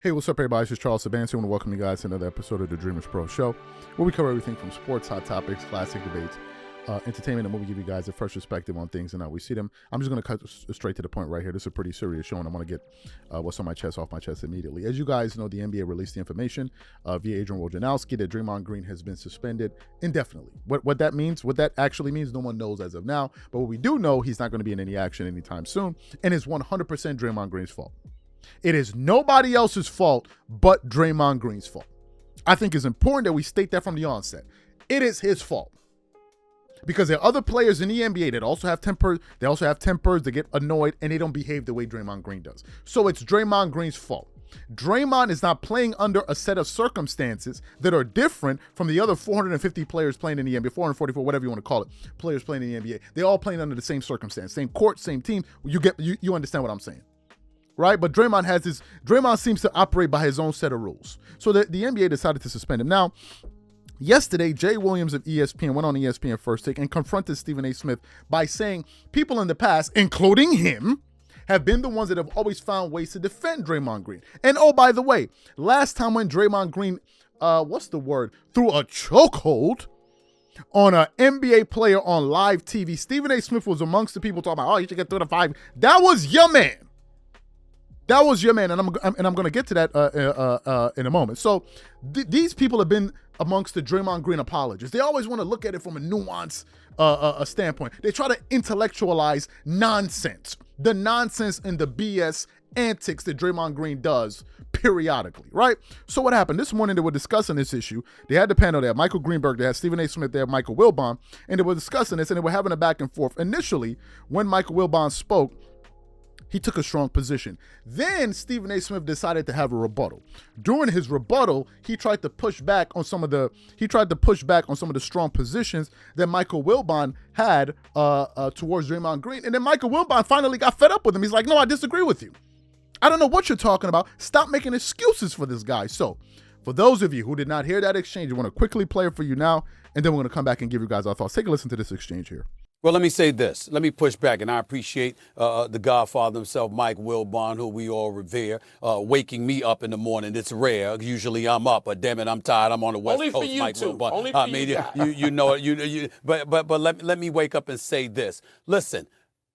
Hey, what's up, everybody? This is Charles Sabansi. I want to welcome you guys to another episode of the DREAMERSPRO show, where we cover everything from sports, hot topics, classic debates, entertainment, and where we give you guys a fresh perspective on things and how we see them. I'm just going to cut straight to the point right here. This is a pretty serious show, and I want to get what's on my chest off my chest immediately. As you guys know, the NBA released the information via Adrian Wojnarowski that Draymond Green has been suspended indefinitely. What that means, what that actually means, no one knows as of now. But what we do know, he's not going to be in any action anytime soon, and it's 100% Draymond Green's fault. It is nobody else's fault but Draymond Green's fault. I think it's important that we state that from the onset. It is his fault. Because there are other players in the NBA that also have tempers. They also have tempers. They get annoyed and they don't behave the way Draymond Green does. So it's Draymond Green's fault. Draymond is not playing under a set of circumstances that are different from the other 450 players playing in the NBA, 444, whatever you want to call it, players playing in the NBA. They're all playing under the same circumstance, same court, same team. You understand what I'm saying. Right? But Draymond seems to operate by his own set of rules. So the NBA decided to suspend him. Now, yesterday, Jay Williams of ESPN went on ESPN First Take and confronted Stephen A. Smith by saying people in the past, including him, have been the ones that have always found ways to defend Draymond Green. And oh, by the way, last time when Draymond Green, threw a chokehold on an NBA player on live TV, Stephen A. Smith was amongst the people talking about, you should get 3 to 5. That was your man. That was your man, and I'm going to get to that in a moment. So these people have been amongst the Draymond Green apologists. They always want to look at it from a nuanced standpoint. They try to intellectualize nonsense, the nonsense and the BS antics that Draymond Green does periodically, right? So what happened? This morning they were discussing this issue. They had the panel there, Michael Greenberg, they had Stephen A. Smith there, Michael Wilbon, and they were discussing this, and they were having a back and forth. Initially, when Michael Wilbon spoke, he took a strong position. Then Stephen A. Smith decided to have a rebuttal. During his rebuttal, he tried to push back on some of the strong positions that Michael Wilbon had towards Draymond Green. And then Michael Wilbon finally got fed up with him. He's like, no, I disagree with you. I don't know what you're talking about. Stop making excuses for this guy. So for those of you who did not hear that exchange, I want to quickly play it for you now, and then we're going to come back and give you guys our thoughts. Take a listen to this exchange here. Well, let me say this. Let me push back, and I appreciate the Godfather himself, Mike Wilbon, who we all revere, waking me up in the morning. It's rare. Usually I'm up, but damn it, I'm tired. I'm on the West Only Coast, for you Mike two. Wilbon. Only for you know it. But let me wake up and say this. Listen,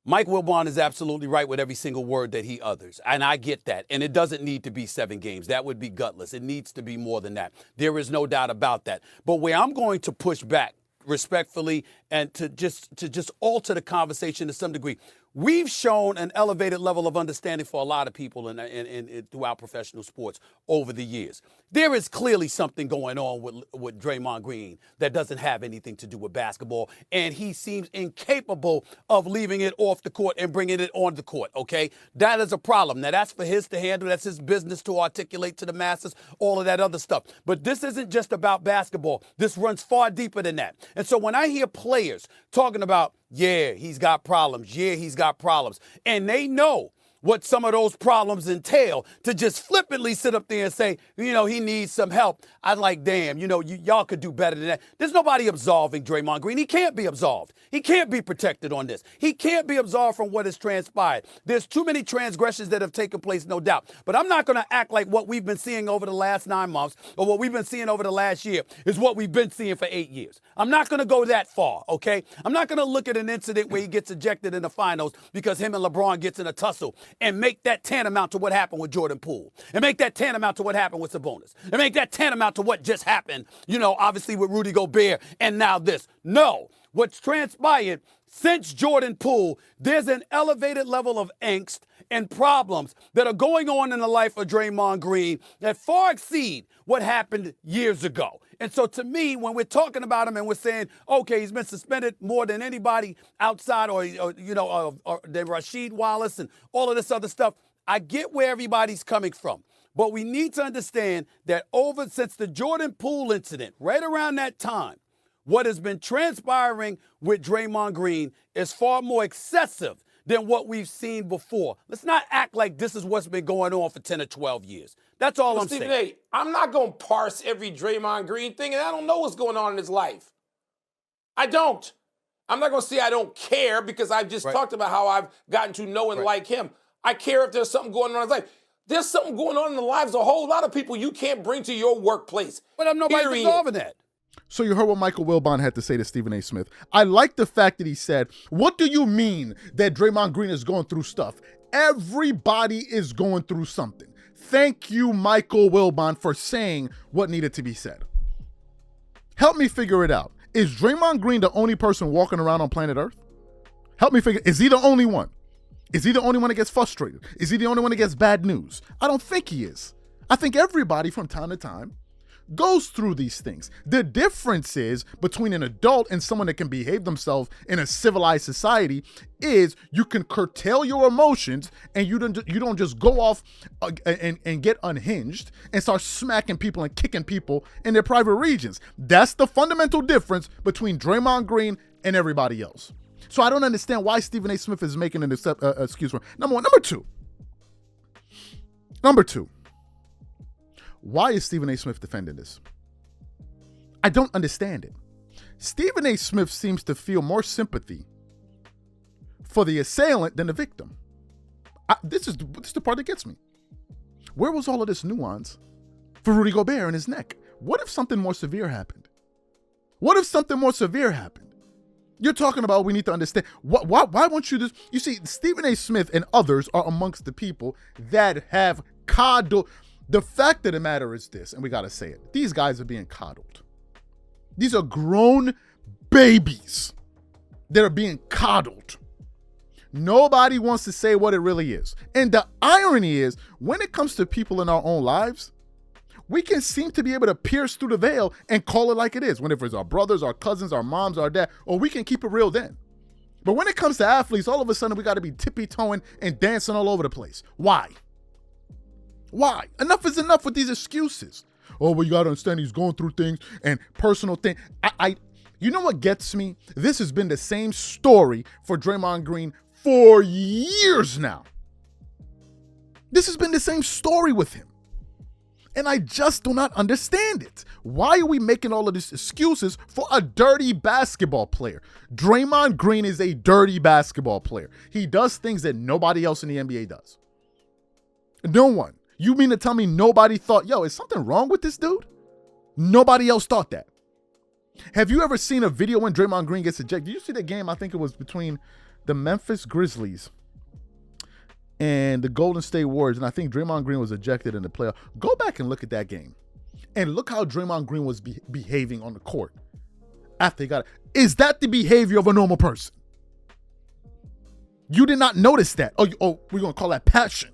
Mike Wilbon is absolutely right with every single word that he utters, and I get that. And it doesn't need to be 7 games. That would be gutless. It needs to be more than that. There is no doubt about that. But where I'm going to push back respectfully and to just alter the conversation to some degree. We've shown an elevated level of understanding for a lot of people in throughout professional sports over the years. There is clearly something going on with Draymond Green that doesn't have anything to do with basketball, and he seems incapable of leaving it off the court and bringing it on the court, okay? That is a problem. Now, that's for his to handle. That's his business to articulate to the masses, all of that other stuff. But this isn't just about basketball. This runs far deeper than that. And so when I hear players talking about, yeah, he's got problems. Yeah, he's got problems. And they know what some of those problems entail, to just flippantly sit up there and say, he needs some help. I'm like, damn, y'all could do better than that. There's nobody absolving Draymond Green. He can't be absolved. He can't be protected on this. He can't be absolved from what has transpired. There's too many transgressions that have taken place, no doubt. But I'm not going to act like what we've been seeing over the last 9 months or what we've been seeing over the last year is what we've been seeing for 8 years. I'm not going to go that far, okay? I'm not going to look at an incident where he gets ejected in the finals because him and LeBron gets in a tussle and make that tantamount to what happened with Jordan Poole, and make that tantamount to what happened with Sabonis, and make that tantamount to what just happened, obviously with Rudy Gobert, and now this. No, what's transpired since Jordan Poole, there's an elevated level of angst and problems that are going on in the life of Draymond Green that far exceed what happened years ago. And so to me, when we're talking about him and we're saying, okay, he's been suspended more than anybody outside or than Rasheed Wallace and all of this other stuff, I get where everybody's coming from. But we need to understand that since the Jordan Poole incident, right around that time, what has been transpiring with Draymond Green is far more excessive than what we've seen before. Let's not act like this is what's been going on for 10 or 12 years. That's all I'm Stephen saying. A., I'm not going to parse every Draymond Green thing, and I don't know what's going on in his life. I don't. I'm not going to say I don't care because I've just talked about how I've gotten to know and like him. I care if there's something going on in his life. There's something going on in the lives of a whole lot of people you can't bring to your workplace. But I'm nobody's Period. resolving that. So you heard what Michael Wilbon had to say to Stephen A. Smith. I like the fact that he said, what do you mean that Draymond Green is going through stuff? Everybody is going through something. Thank you, Michael Wilbon, for saying what needed to be said. Help me figure it out. Is Draymond Green the only person walking around on planet Earth? Help me figure, is he the only one? Is he the only one that gets frustrated? Is he the only one that gets bad news? I don't think he is. I think everybody from time to time goes through these things. The difference is between an adult and someone that can behave themselves in a civilized society is you can curtail your emotions and you don't just go off and get unhinged and start smacking people and kicking people in their private regions. That's the fundamental difference between Draymond Green and everybody else. So I don't understand why Stephen A. Smith is making an excuse for number one. Number two. Why is Stephen A. Smith defending this? I don't understand it. Stephen A. Smith seems to feel more sympathy for the assailant than the victim. This is the part that gets me. Where was all of this nuance for Rudy Gobert and his neck? What if something more severe happened? You're talking about we need to understand. Why won't you just... You see, Stephen A. Smith and others are amongst the people that have coddled... The fact of the matter is this, and we got to say it. These guys are being coddled. These are grown babies that are being coddled. Nobody wants to say what it really is. And the irony is, when it comes to people in our own lives, we can seem to be able to pierce through the veil and call it like it is. Whenever it's our brothers, our cousins, our moms, our dad, or we can keep it real then. But when it comes to athletes, all of a sudden we got to be tippy-toeing and dancing all over the place. Why? Enough is enough with these excuses. Oh, well, you got to understand he's going through things and personal things. You know what gets me? This has been the same story for Draymond Green for years now. This has been the same story with him. And I just do not understand it. Why are we making all of these excuses for a dirty basketball player? Draymond Green is a dirty basketball player. He does things that nobody else in the NBA does. No one. You mean to tell me nobody thought, yo, is something wrong with this dude? Nobody else thought that. Have you ever seen a video when Draymond Green gets ejected? Did you see the game? I think it was between the Memphis Grizzlies and the Golden State Warriors, and I think Draymond Green was ejected in the playoff. Go back and look at that game, and look how Draymond Green was behaving on the court after he got it. Is that the behavior of a normal person? You did not notice that. Oh, we're going to call that passion.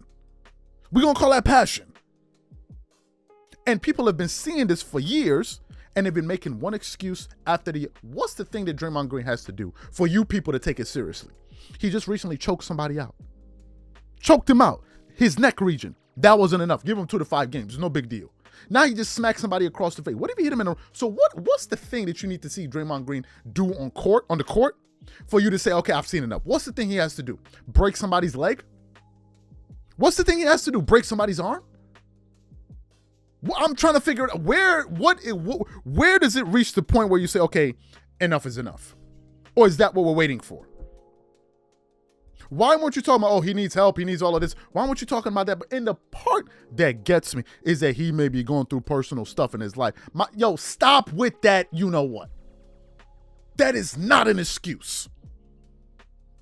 And people have been seeing this for years, and they've been making one excuse after the... What's the thing that Draymond Green has to do for you people to take it seriously? He just recently choked somebody out. Choked him out. His neck region. That wasn't enough. Give him 2 to 5 games. It's no big deal. Now he just smacked somebody across the face. What if he hit him in a... So what's the thing that you need to see Draymond Green do on the court for you to say, okay, I've seen enough? What's the thing he has to do? Break somebody's leg? What's the thing he has to do? Break somebody's arm? Well, I'm trying to figure out where does it reach the point where you say, okay, enough is enough? Or is that what we're waiting for? Why weren't you talking about, oh, he needs help, he needs all of this? Why weren't you talking about that? But in the part that gets me is that he may be going through personal stuff in his life. Stop with that, you know what? That is not an excuse.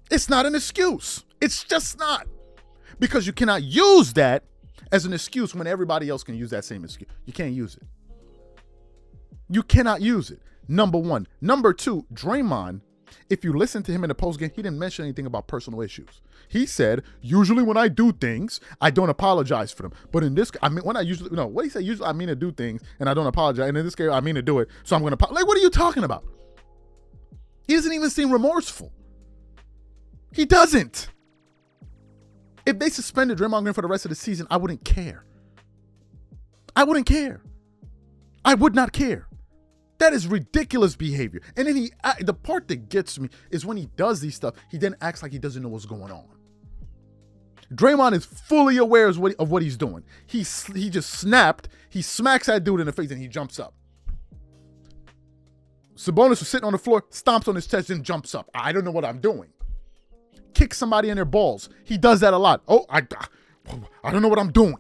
It's not an excuse. It's just not. Because you cannot use that as an excuse when everybody else can use that same excuse. You can't use it. You cannot use it. Number one. Number two, Draymond, if you listen to him in the postgame, he didn't mention anything about personal issues. He said, usually when I do things, I don't apologize for them. But in this, what do he say? Usually I mean to do things and I don't apologize. And in this case, I mean to do it. So I'm going to, what are you talking about? He doesn't even seem remorseful. He doesn't. If they suspended Draymond Green for the rest of the season, I wouldn't care. I would not care. That is ridiculous behavior. And then the part that gets me is when he does these stuff, he then acts like he doesn't know what's going on. Draymond is fully aware of what he's doing. He just snapped. He smacks that dude in the face and he jumps up. Sabonis was sitting on the floor, stomps on his chest and jumps up. I don't know what I'm doing. Kick somebody in their balls. He does that a lot. I don't know what I'm doing.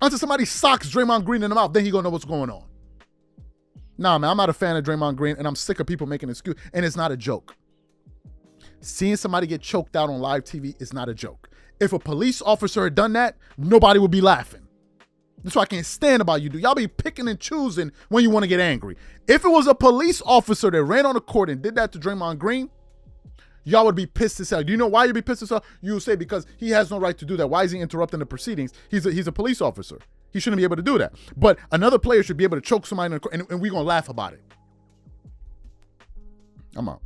Until somebody socks Draymond Green in the mouth, then he gonna know what's going on. Nah, man, I'm not a fan of Draymond Green, and I'm sick of people making excuses, and it's not a joke. Seeing somebody get choked out on live TV is not a joke. If a police officer had done that, nobody would be laughing. That's what I can't stand about you, dude. Y'all be picking and choosing when you want to get angry. If it was a police officer that ran on the court and did that to Draymond Green, y'all would be pissed as hell. Do you know why you'd be pissed as hell? You would say because he has no right to do that. Why is he interrupting the proceedings? He's a police officer. He shouldn't be able to do that. But another player should be able to choke somebody in the court, and we're going to laugh about it. I'm out.